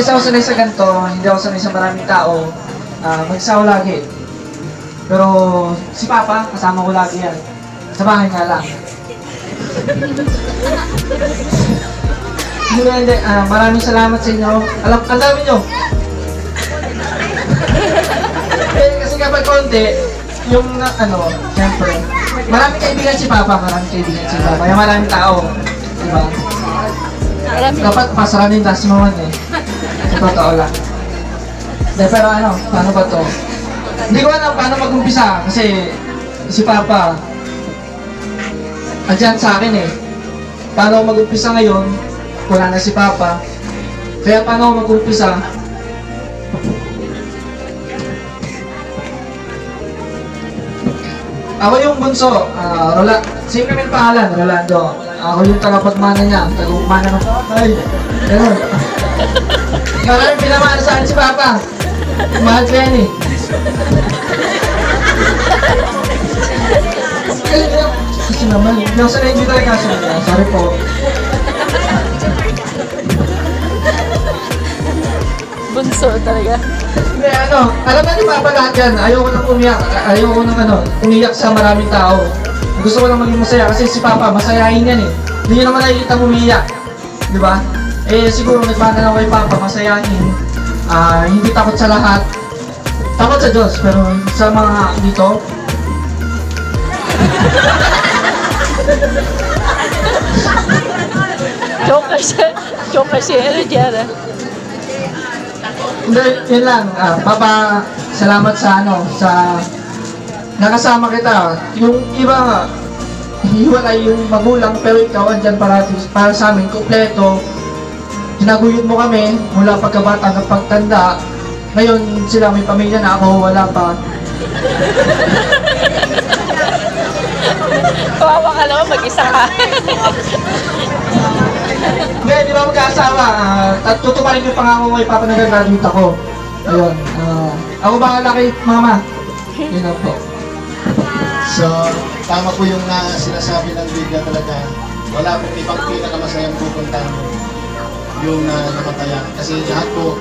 kasi ako sanay sa ganito, hindi ako sanay sa maraming tao, mag-isa ako lagi. Pero si Papa, kasama ko lagi yan. Sa bahay nga lang. Hindi, maraming salamat sa inyo. Ang dami nyo. Kasi kapag konti, yung siyempre, maraming kaibigan si Papa, kaya maraming tao. Diba? Dapat pasaranin tas mawan eh. Sa totoo lang. Pero paano ba to? Hindi ko alam paano mag-umpisa kasi si Papa andyan sa akin eh. Paano mag-umpisa ngayon? Wala na si Papa. Kaya paano mag-umpisa? Ako yung bunso, same kami ang pangalan, Rolando. Ako yung tagapagmana niya, tagapagmana ng patay. Ganun. Maraming pinamana sa akin si Papa. Mahal ko yan eh. Kasi naman, hindi ako sanay dito talaga siya. Sorry po. Bunso talaga. Hindi, alam na ni Papa lahat yan. Ayoko nang umiyak. Ayoko nang umiyak sa maraming tao. Gusto ko lang maging masaya kasi si Papa, masayahin yan eh. Hindi nyo naman nakikita umiyak. Di ba? Eh, siguro nagmana lang kay Papa, masayahin. Hindi takot sa lahat. Takot sa Diyos, pero sa mga dito, Joke kasi, ano dyan Hindi, yun lang. Papa, salamat sa nakasama kita. Yung iba, hiwalay yung magulang, pero ikaw andyan para sa amin, kompleto. Tinaguyod mo kami mula pagkabata hanggang pagtanda. Ngayon sila may pamilya na, ako wala pa. Kawawa ka naman, mag-isa ka. Hindi, di ba magkaasawa? Tutuparin yung pangako ko kay Papa na gagraduate ako. Ayun. Ako bahala kay Mama. Yun na po. So, tama po yung sinasabi ng Biblia talaga. Wala pong ibang pinakamasayang pupuntahan mo yung namatayan. Kasi lahat po,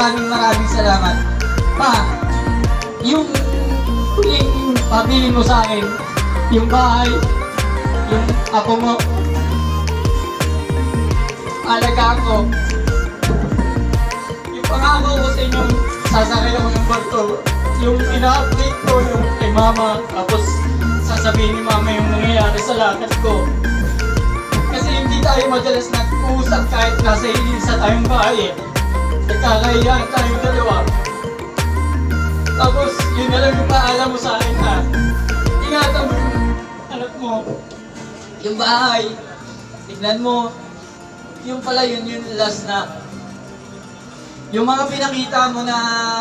Maraming salamat. Pa, yung huling pabili mo sa akin, yung bahay, yung ako mo, alagaan ko, yung pangako ko sa inyo, sasakay ako ng barko, yung ina-update ko yung kay Mama, tapos sasabihin ni Mama yung nangyayari sa lakad ko. Kasi hindi tayo madalas nag-uusap kahit nasa isa tayong bahay eh. Nagkakahiyaan tayong dalawa. Tapos, yun na lang yung paalam mo sa akin ha. Ingatan mo yung anak mo. Yung bahay. Tignan mo. Yung pala yun last na. Yung mga pinakita mo na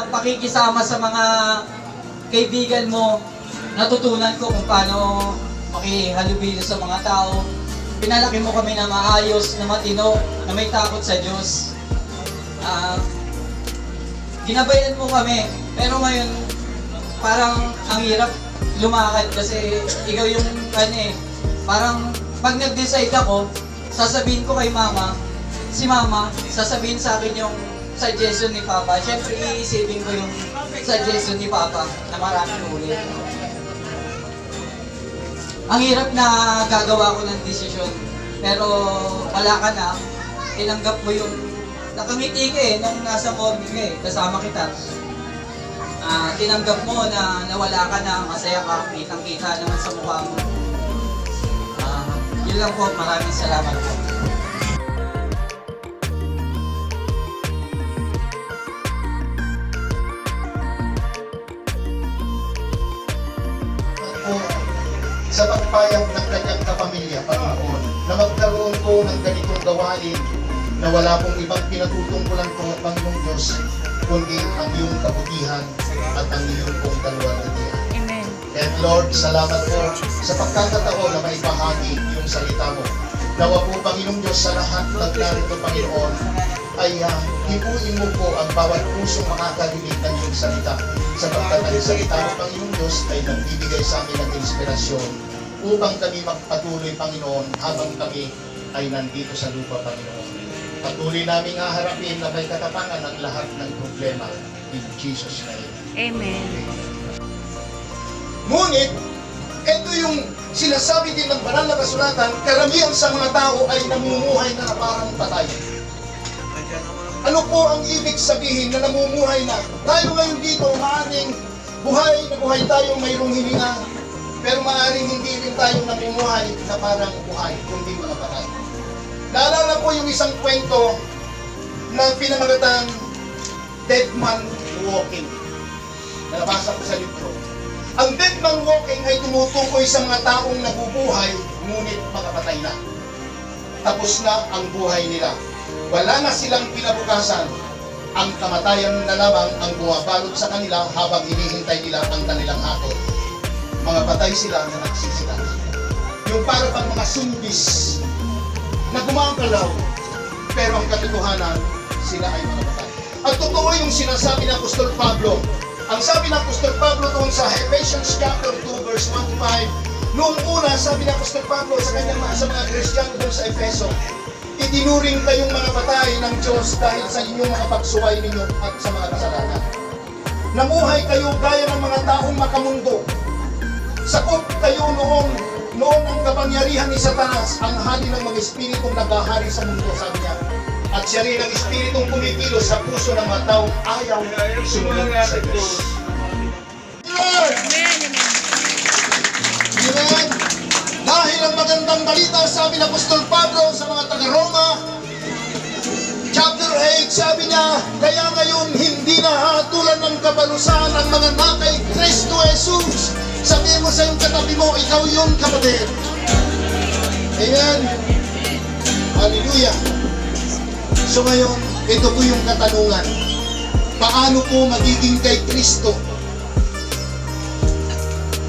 pakikisama sa mga kaibigan mo, natutunan ko kung paano makihalubilo sa mga tao. Pinalaki mo kami na maayos, na matino, na may takot sa Diyos. Ginabayan mo kami, pero ngayon parang ang hirap lumakad kasi ikaw yung parang pag nag-decide ako, sasabihin ko kay Mama, si Mama, sasabihin sa akin yung suggestion ni Papa. Siyempre iisipin ko yung suggestion ni Papa na maraming ulit. Ang hirap na gagawa ko ng desisyon, pero wala ka na, tinanggap mo yung nakangiti ka nung nasa morgue ka kasama kita. Tinanggap mo na nawala ka na, masaya ka, kitang-kita naman sa mukha mo. Yun lang po, maraming salamat po. Sa pagpayag ng kanyang kapamilya, Panginoon, na magkaroon ko ng ganitong gawain na wala pong ibang pinatutungkulan ko, Panginoong Diyos, kundi ang iyong kabutihan at ang iyong pong kalwalhatian. Amen. And Lord, salamat po sa pagkakataon na maibahagi yung salita mo. Nawa po, Panginoong Diyos, sa lahat ng narito, Panginoon, ay hipuin mo po ang bawat pusong makakarinig ng iyong salita, sapagkat ang salita ng Panginoong Diyos ay nagbibigay sa amin ng inspirasyon upang kami magpatuloy, Panginoon, habang kami ay nandito sa lupa, Panginoon. Patuloy naming haharapin na may katapangan ang lahat ng problema. In Jesus' name. Amen. Ngunit, ito yung sinasabi din ng banal na kasulatan, karamihan sa mga tao ay namumuhay na parang patay. Ano po ang ibig sabihin na namumuhay na? Tayo ngayon dito, maaaring buhay na buhay tayo mayroong hininga, pero maaaring hindi rin tayo namumuhay na parang buhay, kundi mga patay. Naalala ko yung isang kwento na pinamagatang Dead Man Walking. Nabasa ko sa libro. Ang Dead Man Walking ay tumutukoy sa mga taong nabubuhay, ngunit makapatay na. Tapos na ang buhay nila. Wala na silang pinabukasan. Ang kamatayan na lamang ang bumabalot sa kanila habang hinihintay nila ang kanilang hakot. Mga patay sila na nagsisila. Yung para pang mga zumbis na gumagalaw, pero ang katotohanan, sila ay mga patay. At totoo yung sinasabi ng Apostol Pablo. Ang sabi ng Apostol Pablo doon sa Ephesians chapter 2 verse 1-5, noong una sabi ng Apostol Pablo sa kanyang sa mga Kristiyano doon sa Efeso, itinuring kayong mga patay ng Diyos dahil sa inyong mga pagsuway ninyo at sa mga kasalanan. Namuhay kayo gaya ng mga taong makamundo. Sakop kayo noon ang kapangyarihan ni Satanas, ang hari ng mga espiritong naghahari sa mundo, sabi niya. At siya rin ang espiritong kumikilos sa puso ng mga taong ayaw sumunod sa Diyos. Amen! Dahil ang magandang balita, sabi ng Apostol Pablo sa mga taga-Roma, chapter 8, sabi niya, kaya ngayon hindi na hatulan ng kabalusan ang mga nakay Kristo Jesus. Sabihin mo sa iyong katabi mo, ikaw yun, kapatid. Amen. Hallelujah. So ngayon, ito po yung katanungan. Paano po magiging kay Kristo?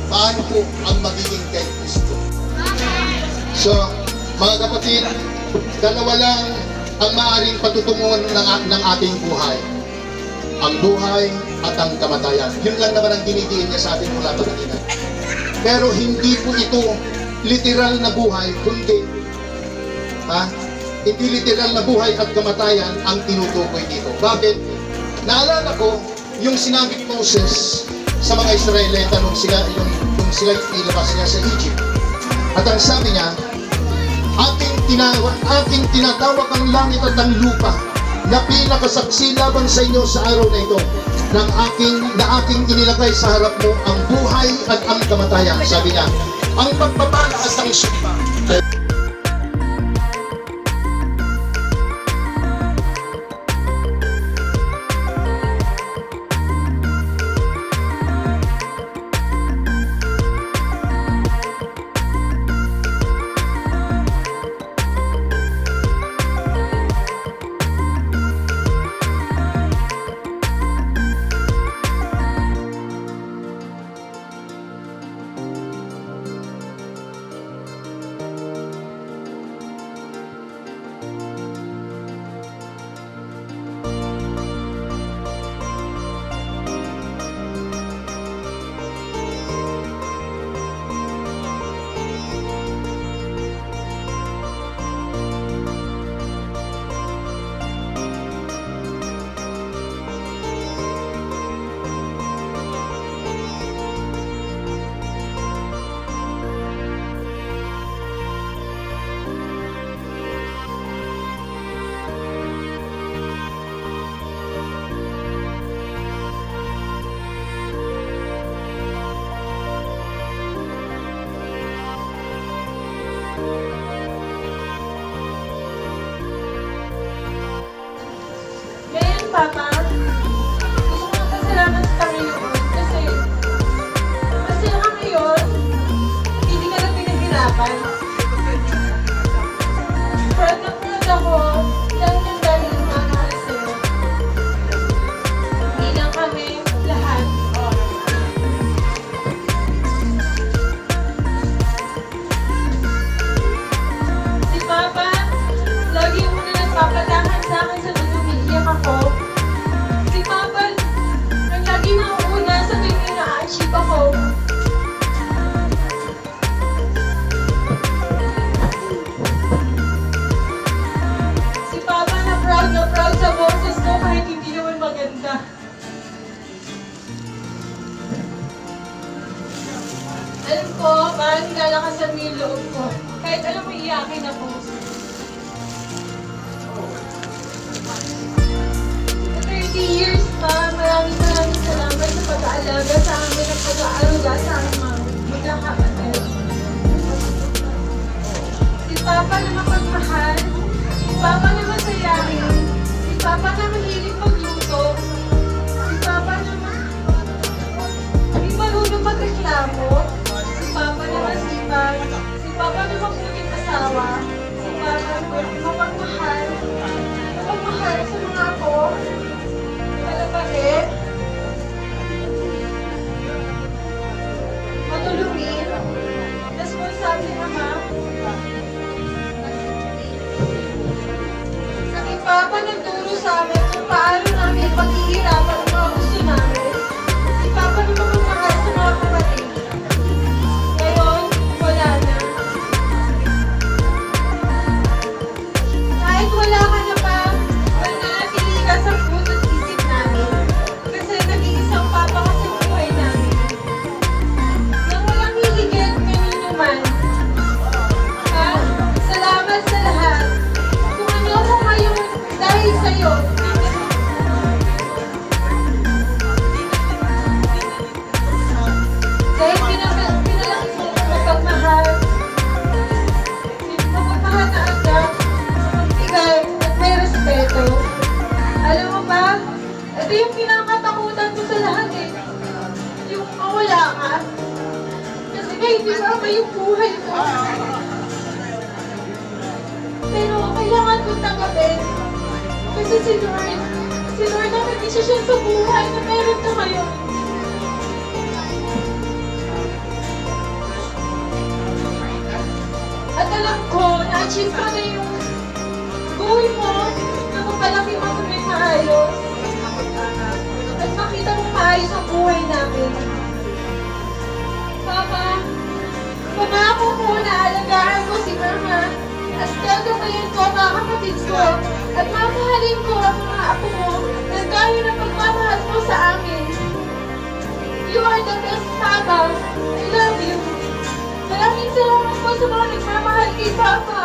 Paano po ang magiging kay Kristo? So, mga kapatid, dalawa lang ang maaaring patutunguhan ng ating buhay. Ang buhay at ang kamatayan. Yun lang naman ang dinidiin niya sa atin mula pa kanina. Pero hindi po ito literal na buhay, kundi hindi literal na buhay at kamatayan ang tinutukoy dito. Bakit? Naalala ko yung sinabi ni Moses sa mga Israelita nung sila ilabas niya sa Egypt. At ang sabi niya, aking tinatawag ang langit at ang lupa na pinakasaksi laban sa inyo sa araw na ito na aking inilagay sa harap mo ang buhay at ang kamatayan. Sabi niya, ang pagpapala at ang sumpa. Papa, gusto ko magpasalamat sa Panginoon kasi ngayon, hindi ka na pinaghirapan. Proud na proud ako dahil ng mga mahal sa'yo. Hindi lang kami lahat. Si Papa, lagi mo na nagpapatahan sa akin sa dugo malakasan mo yung loob ko. Kahit alam mo, iyakin ako. 30 years pa, maraming salamat sa pag-aalaga sa amin at pag-aaruga sa aming mga magkakapatid. Si Papa na mapagmahal, si Papa na masayahin, si Papa na mahilig magluto, si Papa na hindi marunong magreklamo, si Papa na masipag, si Papa na mabuting asawa, si Papa na mapagmahal sa mga ako, malapagit, matulungin, responsable ama, si Papa nagturo sa amin kung paano namin paghihirapan ang mga gusto namin. Si Papa na magmamahal sa mga kapatid. Ngayon, wala na. Kahit wala ka na pa, nananatili ka sa puso't isip namin. Kasi nag-iisang Papa ka sa buhay namin. Nang walang hihigit, kanino man. Ha? Salamat sa lahat. Kung ano ako ngayon, dahil sa'yo. Dahil pinalaki mo ang mapagmahal. Mapagmahal na anak, mapagtigay at may respeto. Alam mo ba, ito yung kinakatakutan ko sa lahat eh. Yung mawala ka. Kasi may hindi ba yung buhay ko. Pero kailangan kong tanggapin. Kasi si Lord ang nag-desisyon sa buhay na meron ka ngayon. At alam ko, na-achieve ko na yung goal mo na mapalaki mo kami maayos. At makita mo maayos ang buhay namin. Papa, pangako ko na alagaan ko si Mama. At gagabayan ko ang mga kapatid ko. At mamahalin ko ang mga apo mo na gaya ng pagmamahal mo sa amin. You are the best Papa. I love you. Maraming salamat po sa mga nagmamahal kay Papa.